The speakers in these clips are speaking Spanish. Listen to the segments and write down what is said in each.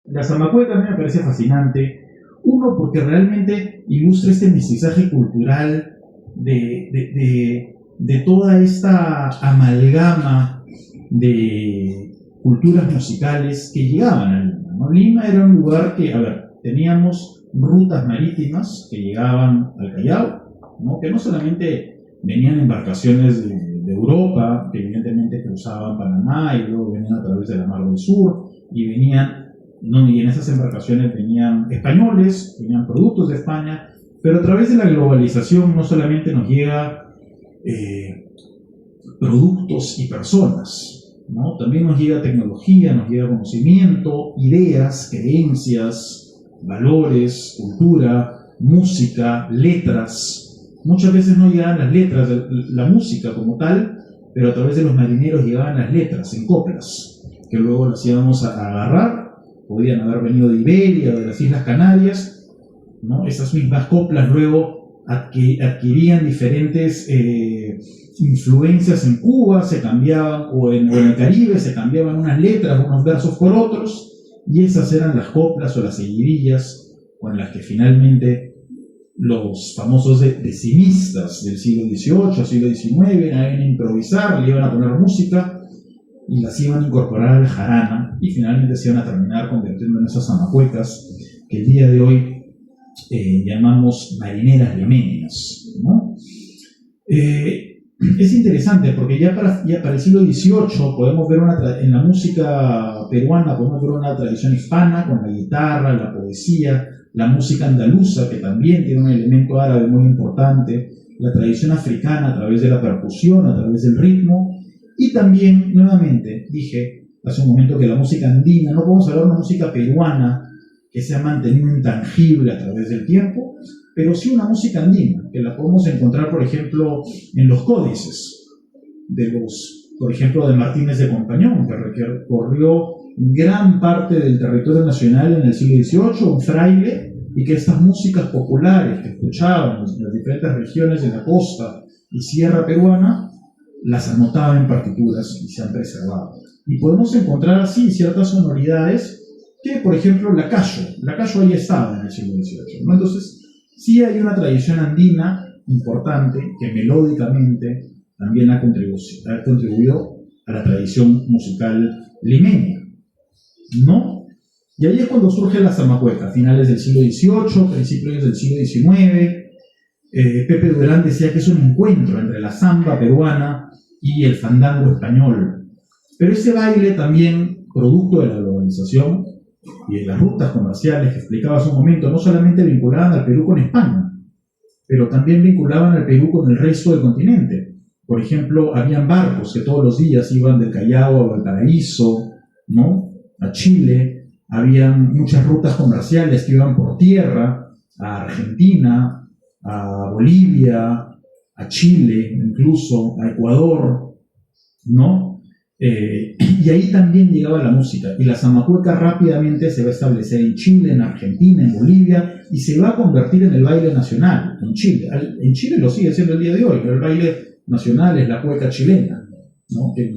La Zamacueca a mí me parece fascinante. Uno, porque realmente ilustra este mestizaje cultural de toda esta amalgama de culturas musicales que llegaban a Lima, ¿no? Lima era un lugar que, a ver, teníamos rutas marítimas que llegaban al Callao, ¿no? Que no solamente venían embarcaciones de Europa, que evidentemente cruzaban Panamá y luego venían a través de la Mar del Sur, y venían, ¿no? Y en esas embarcaciones venían españoles, venían productos de España, pero a través de la globalización no solamente nos llega productos y personas, ¿no? También nos llega tecnología, nos llega conocimiento, ideas, creencias, valores, cultura, música, letras. Muchas veces no llegaban las letras, la música como tal, pero a través de los marineros llegaban las letras en coplas, que luego las íbamos a agarrar. Podían haber venido de Iberia o de las Islas Canarias, ¿no? Esas mismas coplas luego adquirían diferentes influencias en Cuba, se cambiaban, o en el Caribe, se cambiaban unas letras, unos versos por otros, y esas eran las coplas o las seguidillas con las que finalmente los famosos decimistas del siglo XVIII, siglo XIX, iban a improvisar, le iban a poner música y las iban a incorporar al jarana y finalmente se iban a terminar convirtiendo en esas zamacuecas que el día de hoy llamamos marineras limeñas, ¿no? Es interesante porque ya para el siglo XVIII podemos ver en la música peruana podemos ver una tradición hispana con la guitarra, la poesía, la música andaluza, que también tiene un elemento árabe muy importante, la tradición africana a través de la percusión, a través del ritmo, y también, nuevamente, dije hace un momento que la música andina, no podemos hablar de una música peruana que se ha mantenido intangible a través del tiempo, pero sí una música andina, que la podemos encontrar, por ejemplo, en los códices por ejemplo, de Martínez de Compañón, que recorrió gran parte del territorio nacional en el siglo XVIII, un fraile, y que estas músicas populares que escuchaban en las diferentes regiones de la costa y sierra peruana, las anotaba en partituras y se han preservado. Y podemos encontrar así ciertas sonoridades que, por ejemplo, la cayo ahí estaba en el siglo XVIII, ¿no? Entonces, sí hay una tradición andina importante que melódicamente también ha contribuido a la tradición musical limeña, ¿no? Y ahí es cuando surge la zamacueca, finales del siglo XVIII, principios del siglo XIX. Pepe Durán decía que es un encuentro entre la samba peruana y el fandango español. Pero ese baile también, producto de la globalización y de las rutas comerciales que explicaba hace un momento, no solamente vinculaban al Perú con España, pero también vinculaban al Perú con el resto del continente. Por ejemplo, habían barcos que todos los días iban del Callao a Valparaíso, ¿no?, a Chile. Habían muchas rutas comerciales que iban por tierra a Argentina, a Bolivia, a Chile, incluso a Ecuador, ¿no? Y ahí también llegaba la música. Y la zamacueca rápidamente se va a establecer en Chile, en Argentina, en Bolivia, y se va a convertir en el baile nacional en Chile. En Chile lo sigue siendo el día de hoy, pero el baile nacional es la cueca chilena, ¿no? Que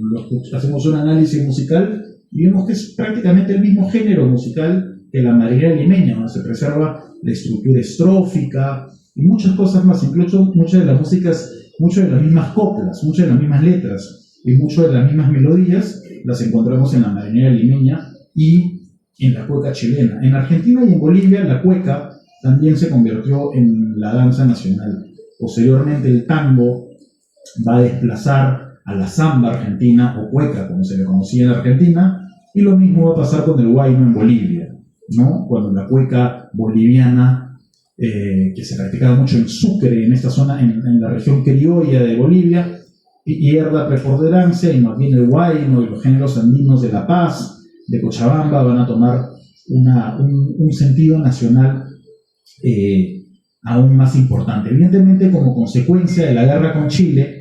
hacemos un análisis musical y vemos que es prácticamente el mismo género musical que la marinera limeña, donde se preserva la estructura estrófica y muchas cosas más, incluso muchas de las músicas, muchas de las mismas coplas, muchas de las mismas letras y muchas de las mismas melodías las encontramos en la marinera limeña y en la cueca chilena. En Argentina y en Bolivia la cueca también se convirtió en la danza nacional. Posteriormente el tango va a desplazar a la samba argentina, o cueca como se le conocía en Argentina, y lo mismo va a pasar con el huayno en Bolivia, ¿no? Cuando la cueca boliviana, que se practicaba mucho en Sucre, en esta zona, en la región criolla de Bolivia, pierda preponderancia, y más bien el huayno y los géneros andinos de La Paz, de Cochabamba, van a tomar un sentido nacional aún más importante. Evidentemente, como consecuencia de la guerra con Chile,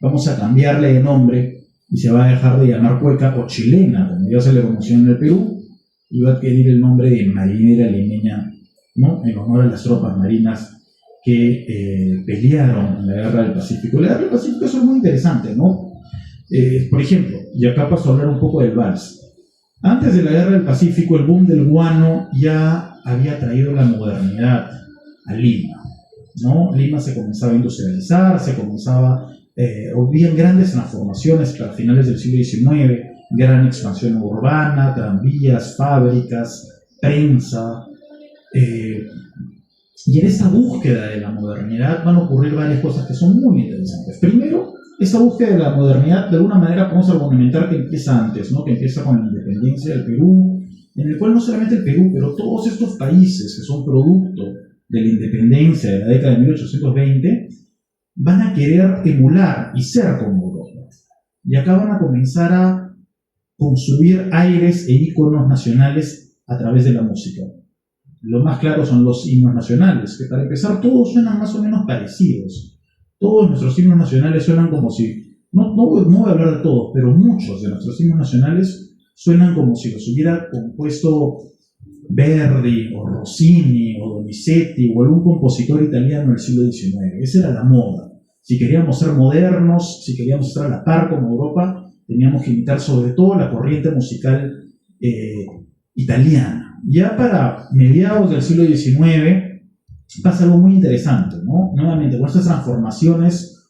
vamos a cambiarle de nombre y se va a dejar de llamar cueca o chilena, como ya se le conoció en el Perú, y va a adquirir el nombre de marinera limeña, ¿no?, en honor a las tropas marinas que pelearon en la Guerra del Pacífico. La Guerra del Pacífico es muy interesante, ¿no? Por ejemplo, y acá paso a hablar un poco del vals. Antes de la Guerra del Pacífico, el boom del guano ya había traído la modernidad a Lima, ¿no? Lima se comenzaba a industrializar, habían grandes transformaciones para finales del siglo XIX, gran expansión urbana, tranvías, fábricas, prensa, y en esta búsqueda de la modernidad van a ocurrir varias cosas que son muy interesantes. Primero, esta búsqueda de la modernidad, de alguna manera podemos argumentar que empieza antes, ¿no? Que empieza con la independencia del Perú, en el cual no solamente el Perú, pero todos estos países que son producto de la independencia de la década de 1820, van a querer emular y ser como Europa. Y acá van a comenzar a construir aires e íconos nacionales a través de la música. Lo más claro son los himnos nacionales, que para empezar todos suenan más o menos parecidos. Todos nuestros himnos nacionales suenan como si, no voy a hablar de todos, pero muchos de nuestros himnos nacionales suenan como si los hubiera compuesto Verdi, o Rossini, o Donizetti, o algún compositor italiano del siglo XIX. Esa era la moda. Si queríamos ser modernos, si queríamos estar a la par como Europa, teníamos que imitar sobre todo la corriente musical italiana. Ya para mediados del siglo XIX pasa algo muy interesante, ¿no? Nuevamente, con estas transformaciones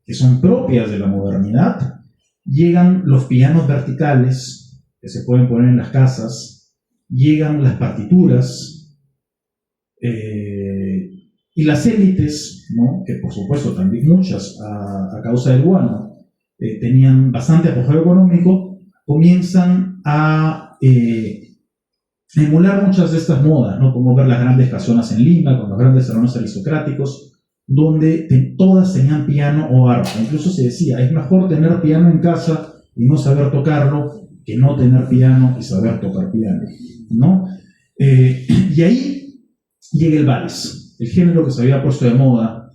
que son propias de la modernidad, llegan los pianos verticales que se pueden poner en las casas, llegan las partituras, y las élites, ¿no? Que por supuesto también muchas a causa del guano tenían bastante apogeo económico, comienzan a emular muchas de estas modas, ¿no? Como ver las grandes casonas en Lima, con los grandes salones aristocráticos, donde todas tenían piano o arpa. Incluso se decía, es mejor tener piano en casa y no saber tocarlo, que no tener piano y saber tocar piano, ¿no? Y ahí llega el vals, el género que se había puesto de moda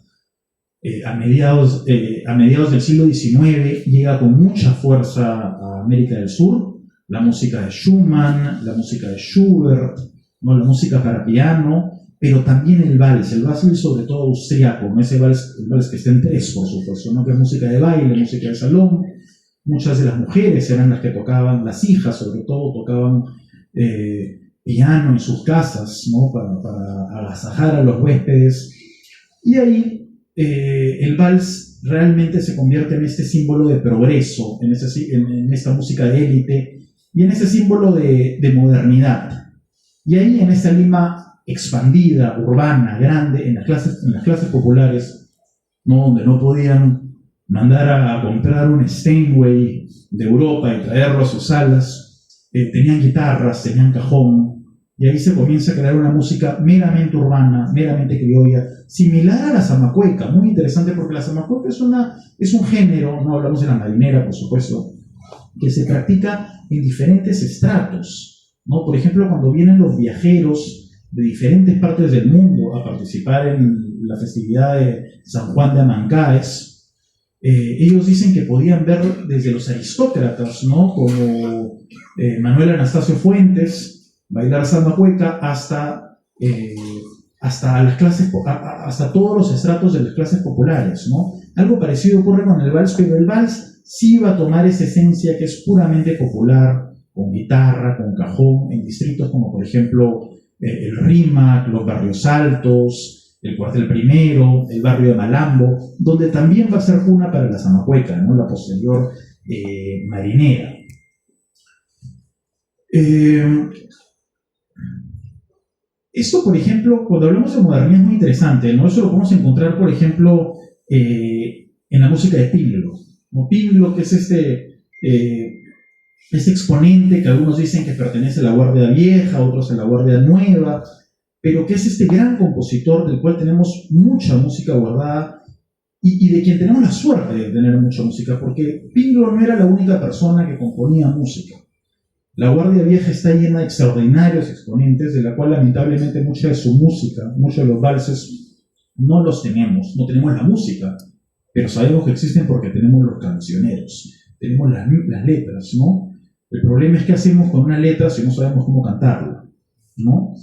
a mediados del siglo XIX, llega con mucha fuerza a América del Sur. La música de Schumann, la música de Schubert, ¿no? La música para piano, pero también el vals sobre todo austriaco, ¿no? El vals que está en tres, por supuesto, ¿no? Que es música de baile, música de salón. Muchas de las mujeres eran las que tocaban, las hijas sobre todo, tocaban piano en sus casas, ¿no? Para agasajar a los huéspedes. Y ahí el vals realmente se convierte en este símbolo de progreso, en esta música de élite, y en ese símbolo de modernidad. Y ahí en esa Lima expandida, urbana, grande, en las clases populares, ¿no? Donde no podían mandar a comprar un Steinway de Europa y traerlo a sus salas, tenían guitarras, tenían cajón, y ahí se comienza a crear una música meramente urbana, meramente criolla, similar a la zamacueca, muy interesante porque la zamacueca es un género, no hablamos de la marinera, por supuesto, que se practica en diferentes estratos, ¿no? Por ejemplo, cuando vienen los viajeros de diferentes partes del mundo a participar en la festividad de San Juan de Amancaes, ellos dicen que podían ver desde los aristócratas, ¿no? Como Manuel Anastasio Fuentes, bailar zamacueca, hasta todos los estratos de las clases populares, ¿no? Algo parecido ocurre con el vals, pero el vals sí va a tomar esa esencia que es puramente popular, con guitarra, con cajón, en distritos como por ejemplo el Rímac, los Barrios Altos, el Cuartel Primero, el barrio de Malambo, donde también va a ser cuna para la zamacueca, ¿no? La posterior marinera. Esto, por ejemplo, cuando hablamos de modernidad es muy interesante, ¿no? Eso lo podemos encontrar, por ejemplo, en la música de Píndaro, ¿no? Píndaro, que es este exponente que algunos dicen que pertenece a la Guardia Vieja, otros a la Guardia Nueva, pero que es este gran compositor del cual tenemos mucha música guardada y de quien tenemos la suerte de tener mucha música, porque Píndaro no era la única persona que componía música. La Guardia Vieja está llena de extraordinarios exponentes, de la cual lamentablemente mucha de su música, muchos de los valses, no los tenemos, no tenemos la música, pero sabemos que existen porque tenemos los cancioneros, tenemos las letras, ¿no? El problema es qué hacemos con una letra si no sabemos cómo cantarla, ¿no?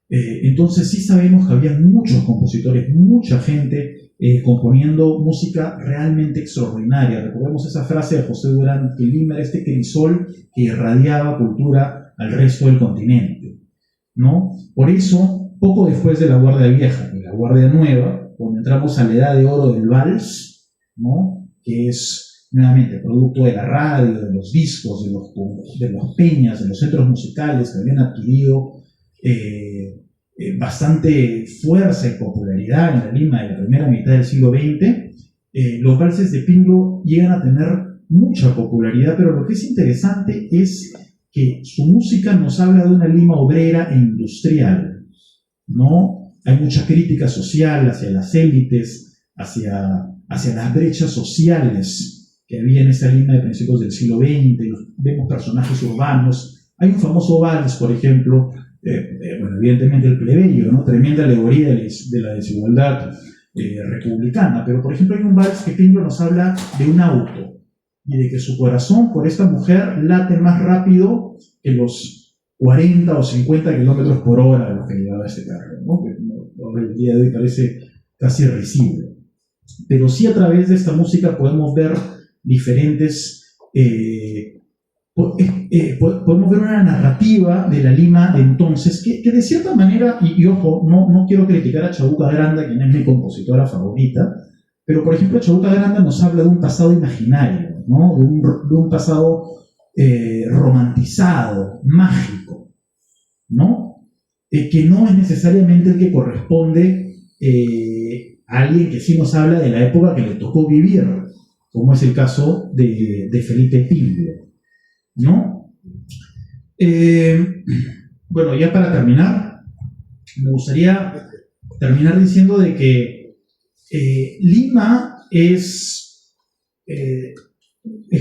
Entonces sí sabemos que había muchos compositores, mucha gente componiendo música realmente extraordinaria. Recordemos esa frase de José Durán, que Lima era este crisol que irradiaba cultura al resto del continente, ¿no? Por eso, poco después de La Guardia Vieja y La Guardia Nueva, cuando entramos a la edad de oro del vals, ¿no? Que es nuevamente producto de la radio, de los discos, de los peñas, de los centros musicales que habían adquirido bastante fuerza y popularidad en la Lima de la primera mitad del siglo XX, los valses de Pingo llegan a tener mucha popularidad, pero lo que es interesante es que su música nos habla de una Lima obrera e industrial, ¿no? Hay mucha crítica social hacia las élites, hacia las brechas sociales que había en esa Lima de principios del siglo XX. Vemos personajes urbanos. Hay un famoso vals, por ejemplo, bueno, evidentemente el plebeyo, ¿no? Tremenda alegoría de la desigualdad republicana, pero por ejemplo hay un vals que Pingo nos habla de un auto y de que su corazón por esta mujer late más rápido que los 40 o 50 kilómetros por hora de los que llevaba este carro, ¿no? Que el día de hoy parece casi risible. Pero sí, a través de esta música podemos ver diferentes podemos ver una narrativa de la Lima de entonces que de cierta manera, y ojo, no quiero criticar a Chabuca Granda, quien es mi compositora favorita, pero por ejemplo Chabuca Granda nos habla de un pasado imaginario, ¿no? de un pasado romantizado, mágico, ¿no? Que no es necesariamente el que corresponde a alguien que sí nos habla de la época que le tocó vivir, como es el caso de Felipe Pingo, ¿no? Bueno, ya para terminar, me gustaría terminar diciendo de que Lima es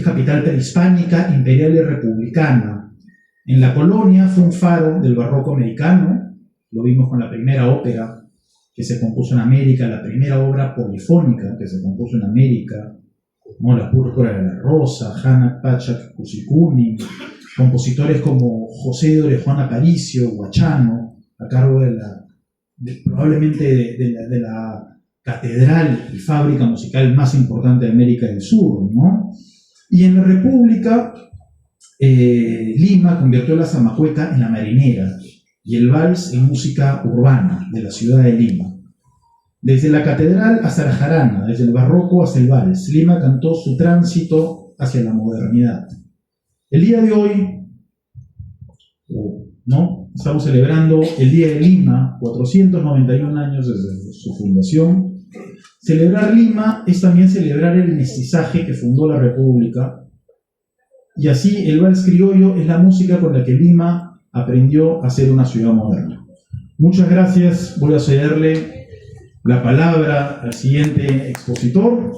capital prehispánica, imperial y republicana. En la colonia fue un faro del barroco americano, lo vimos con la primera ópera que se compuso en América, la primera obra polifónica que se compuso en América, ¿no? La Púrpura de la Rosa, Hanna Pachak Cusicuní, compositores como José de Orejón Aparicio, Guachano, a cargo probablemente de la catedral y fábrica musical más importante de América del Sur, ¿no? Y en la República, Lima convirtió la zamacueca en la marinera y el vals en música urbana de la ciudad de Lima. Desde la catedral hasta la jarana, desde el barroco hasta el vals, Lima cantó su tránsito hacia la modernidad. El día de hoy, ¿no? Estamos celebrando el Día de Lima, 491 años desde su fundación. Celebrar Lima es también celebrar el mestizaje que fundó la República, y así el vals criollo es la música con la que Lima aprendió a ser una ciudad moderna. Muchas gracias, voy a cederle la palabra al siguiente expositor.